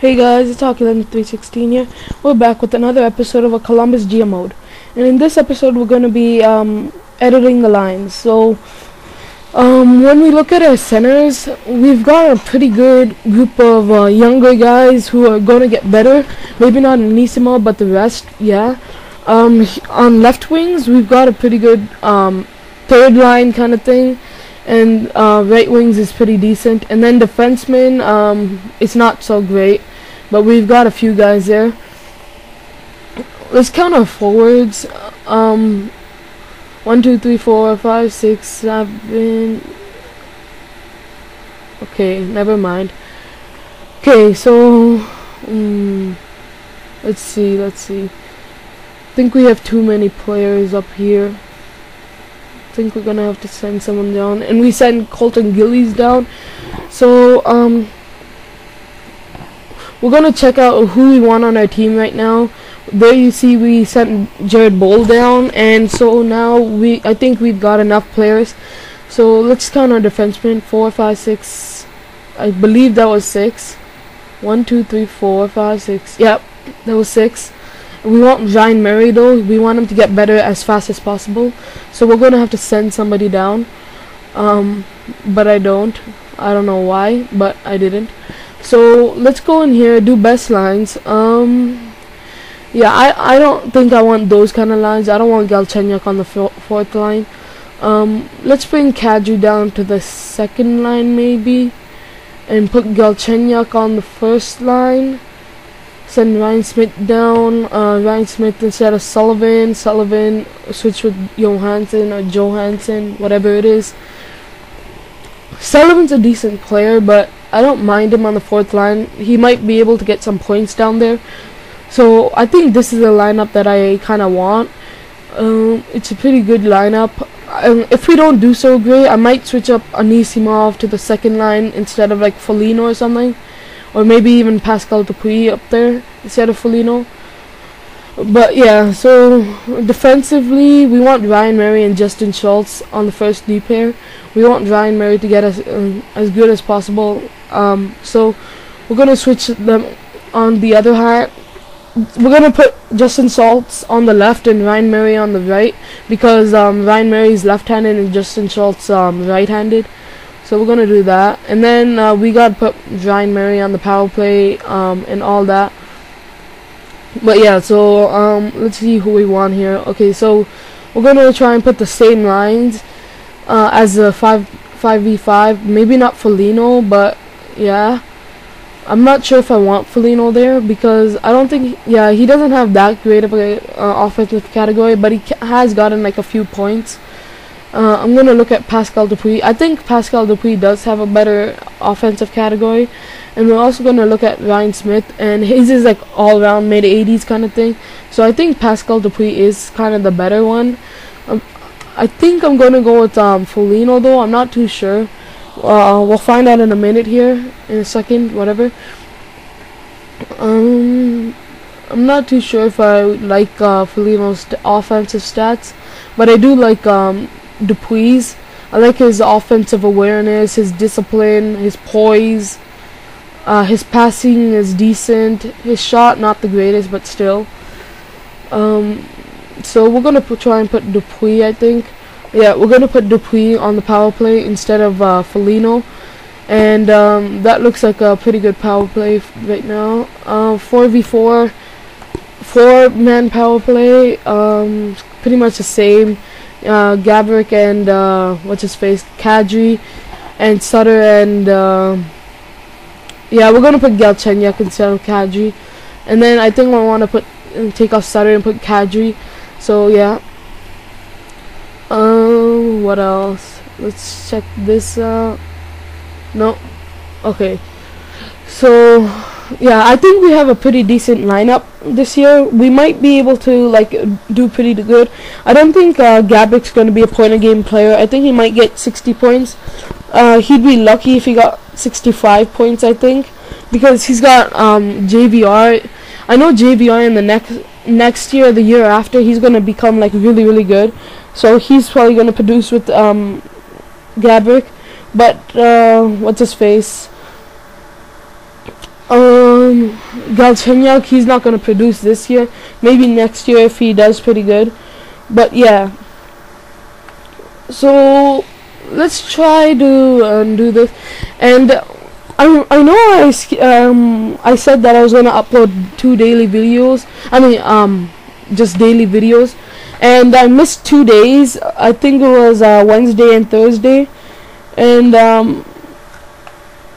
Hey guys, it's ep.13 here. We're back with another episode of a Columbus GM mode. And in this episode we're going to be editing the lines. So when we look at our centers, we've got a pretty good group of younger guys who are going to get better. Maybe not Anissimo, but the rest, yeah. On left wings, we've got a pretty good third line kind of thing. And right wings is pretty decent, and then defensemen, it's not so great, but we've got a few guys there. Let's count our forwards. 1, 2, 3, 4, 5, 6, 7. Okay, never mind. Okay, so let's see. I think we have too many players up here. I think we're gonna have to send someone down, and we send Colton Gillies down. So we're gonna check out who we want on our team right now. There you see we sent Jared Bowl down, and so now I think we've got enough players. So let's count our defensemen. 4, 5, 6. I believe that was 6. 1, 2, 3, 4, 5, 6. Yep, that was 6. We want Ryan Murray though. We want him to get better as fast as possible. So we're gonna have to send somebody down. But I don't know why, but I didn't. So let's go in here, do best lines. Yeah, I don't think I want those kind of lines. I don't want Galchenyuk on the fourth line. Let's bring Kadri down to the second line maybe, and put Galchenyuk on the first line. Send Ryan Smith down. Ryan Smith instead of Sullivan. Sullivan switch with Johansson or Johansson, whatever it is. Sullivan's a decent player, but I don't mind him on the fourth line. He might be able to get some points down there. So I think this is a lineup that I kind of want. It's a pretty good lineup. If we don't do so great, I might switch up Anisimov to the second line instead of like Foligno or something. Or maybe even Pascal Dupuis up there instead of Foligno. But yeah, so defensively, we want Ryan Murray and Justin Schultz on the first D pair. We want Ryan Murray to get as good as possible. So we're gonna switch them on the other hand. We're gonna put Justin Schultz on the left and Ryan Murray on the right, because Ryan Murray is left-handed and Justin Schultz right-handed. So we're gonna do that, and then we gotta put Ryan Murray on the power play and all that. But yeah, so let's see who we want here. Okay, so we're gonna try and put the same lines as a 5v5. Maybe not Foligno, but yeah, I'm not sure if I want Foligno there, because I don't think, yeah, he doesn't have that great of a offensive category, but he has gotten like a few points. I'm gonna look at Pascal Dupuis. I think Pascal Dupuis does have a better offensive category, and we're also gonna look at Ryan Smith, and his is like all around mid 80s kind of thing. So I think Pascal Dupuis is kind of the better one. I think I'm gonna go with Foligno though. I'm not too sure. We'll find out in a minute here, in a second, whatever. I'm not too sure if I like Foligno's offensive stats, but I do like Dupuis. I like his offensive awareness, his discipline, his poise. His passing is decent. His shot not the greatest, but still. So we're gonna try and put Dupuis, I think. Yeah, we're gonna put Dupuis on the power play instead of Foligno, and that looks like a pretty good power play right now. 4v4, 4-man power play. Pretty much the same. Gabrick and what's his face, Kadri and Sutter, and yeah, we're gonna put Galchenyuk instead of Kadri, and then I think I want to take off Sutter and put Kadri. So yeah. What else? Let's check this out. No. Okay. So yeah, I think we have a pretty decent lineup this year. We might be able to like do pretty good. I don't think Gabrick's going to be a point-a-game player. I think he might get 60 points. He'd be lucky if he got 65 points, I think, because he's got JVR. I know JVR in the next year, the year after, he's going to become like really good. So he's probably going to produce with Gabrick. But what's his face? Galchenyuk, he's not going to produce this year. Maybe next year if he does pretty good. But yeah. So let's try to do this. And I know I said that I was going to upload 2 daily videos. Just daily videos. And I missed 2 days. I think it was Wednesday and Thursday. And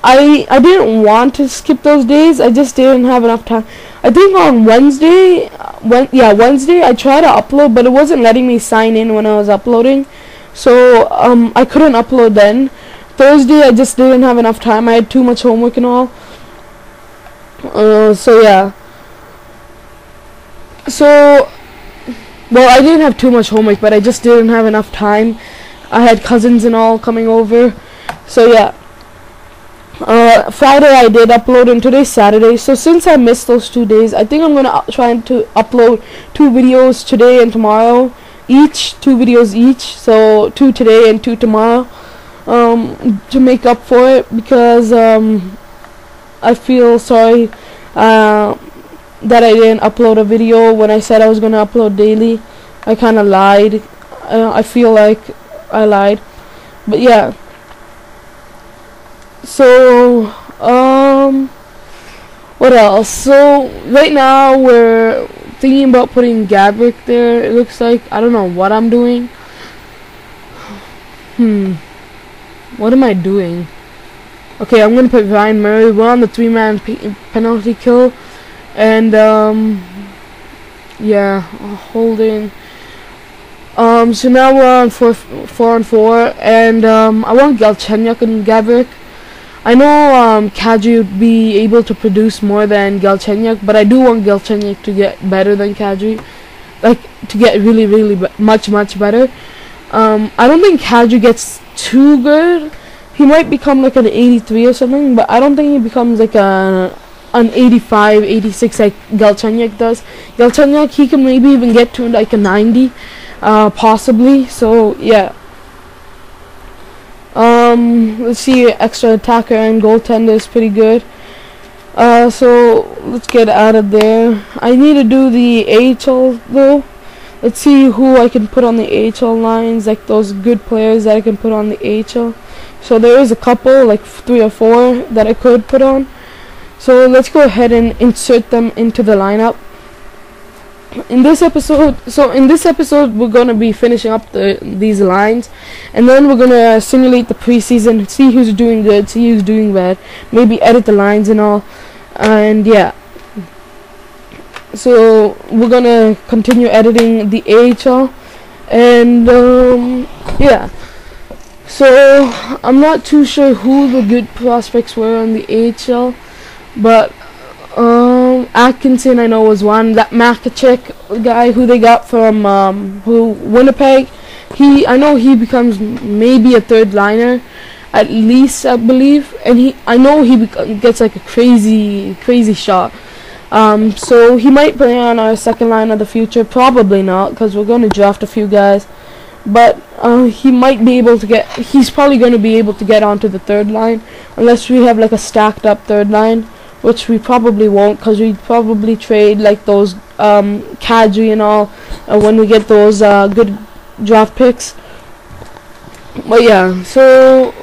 I didn't want to skip those days. I just didn't have enough time. I think on Wednesday, Wednesday I tried to upload, but it wasn't letting me sign in when I was uploading. So I couldn't upload then. Thursday I just didn't have enough time. I had too much homework and all. So yeah. So well, I didn't have too much homework, but I just didn't have enough time. I had cousins and all coming over. So yeah. Friday I did upload, and today's Saturday. So since I missed those 2 days, I think I'm gonna try to upload 2 videos today and tomorrow. 2 videos each. So 2 today and 2 tomorrow. To make up for it, because I feel sorry that I didn't upload a video when I said I was gonna upload daily. I kind of lied. I feel like I lied, but yeah. So what else? So right now we're thinking about putting Gabrick there. It looks like I don't know what I'm doing. What am I doing? Okay, I'm gonna put Ryan Murray. We're on the 3-man penalty kill, and yeah, holding. So now we're on 4-on-4, and I want Galchenyuk and Gabrick. I know Kadri would be able to produce more than Galchenyuk, but I do want Galchenyuk to get better than Kadri, like to get really much better. I don't think Kadri gets too good. He might become like an 83 or something, but I don't think he becomes like an 85, 86 like Galchenyuk does. Galchenyuk, he can maybe even get to like a 90, possibly. So yeah. Let's see, extra attacker and goaltender is pretty good. So let's get out of there. I need to do the AHL though. Let's see who I can put on the AHL lines, like those good players that I can put on the AHL. So there is a couple, like 3 or 4 that I could put on. So let's go ahead and insert them into the lineup. In this episode, we're gonna be finishing up these lines, and then we're gonna simulate the preseason, see who's doing good, see who's doing bad, maybe edit the lines and all, and yeah. So we're gonna continue editing the AHL, and yeah. So I'm not too sure who the good prospects were on the AHL, but Atkinson I know was one. That Makachek guy who they got from Winnipeg, I know he becomes maybe a 3rd liner at least, I believe, and I know he gets like a crazy shot. So he might play on our 2nd line of the future. Probably not, because we're going to draft a few guys, but he might be able to get, he's probably going to be able to get onto the 3rd line, unless we have like a stacked up 3rd line, which we probably won't, because we'd probably trade like those Kadri and all when we get those good draft picks. But yeah, so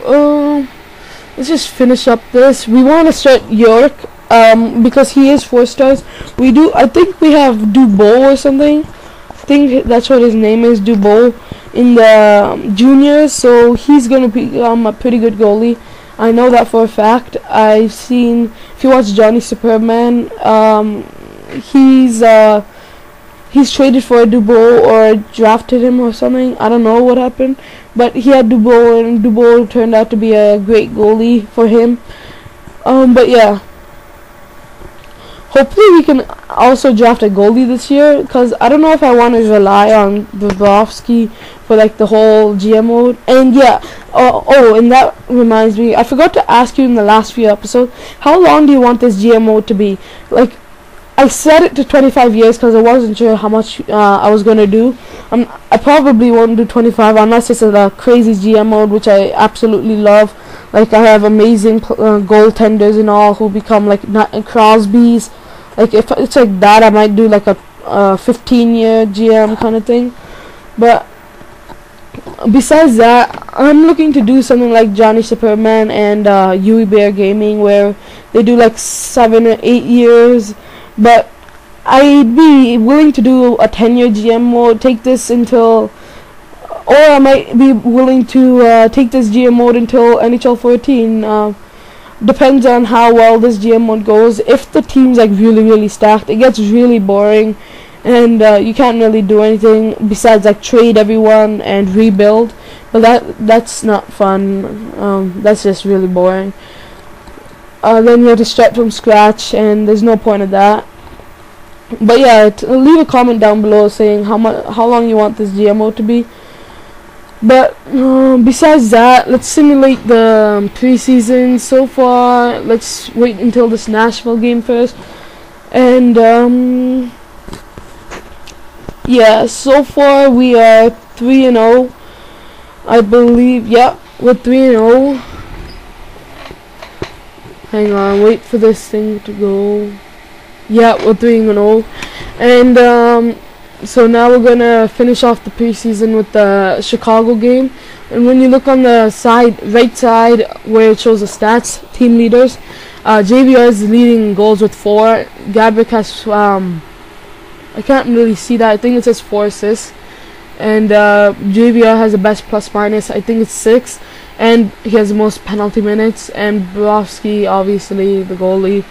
let's just finish up this. We want to start York because he is 4 stars. I think we have Dubois or something. I think that's what his name is, Dubois, in the juniors. So he's gonna become a pretty good goalie. I know that for a fact. I've seen, if you watch Johnny Superman, he's traded for Dubois or drafted him or something. I don't know what happened, but he had Dubois, and Dubois turned out to be a great goalie for him. But yeah, hopefully we can also draft a goalie this year, because I don't know if I want to rely on Bobrovsky for like the whole GM mode. And yeah, and that reminds me, I forgot to ask you in the last few episodes, how long do you want this GM mode to be? Like, I set it to 25 years because I wasn't sure how much I was going to do. I probably won't do 25 unless it's a crazy GM mode, which I absolutely love. Like, I have amazing goaltenders and all who become like Crosby's, Like if it's like that, I might do like a 15-year GM kind of thing. But besides that, I'm looking to do something like Johnny Superman and Yui Bear Gaming, where they do like 7 or 8 years. But I'd be willing to do a 10-year GM mode, take this until, or I might be willing to take this GM mode until NHL13. Depends on how well this GM mode goes. If the team's like really stacked, it gets really boring, and you can't really do anything besides like trade everyone and rebuild. But that's not fun. That's just really boring. Then you have to start from scratch, and there's no point of that. But yeah, leave a comment down below saying how long you want this GM mode to be. But besides that, let's simulate the preseason so far. Let's wait until this Nashville game first. And yeah, so far we are 3-0, I believe. Yeah, we're 3-0. Hang on, wait for this thing to go. Yeah, we're 3-0, and so now we're gonna finish off the preseason with the Chicago game. And when you look on the right side where it shows the stats, team leaders, JVR is leading goals with 4. Gabrick has I can't really see that. I think it says 4 assists, and JVR has the best plus minus. I think it's 6, and he has the most penalty minutes. And Brovsky, obviously the goalie,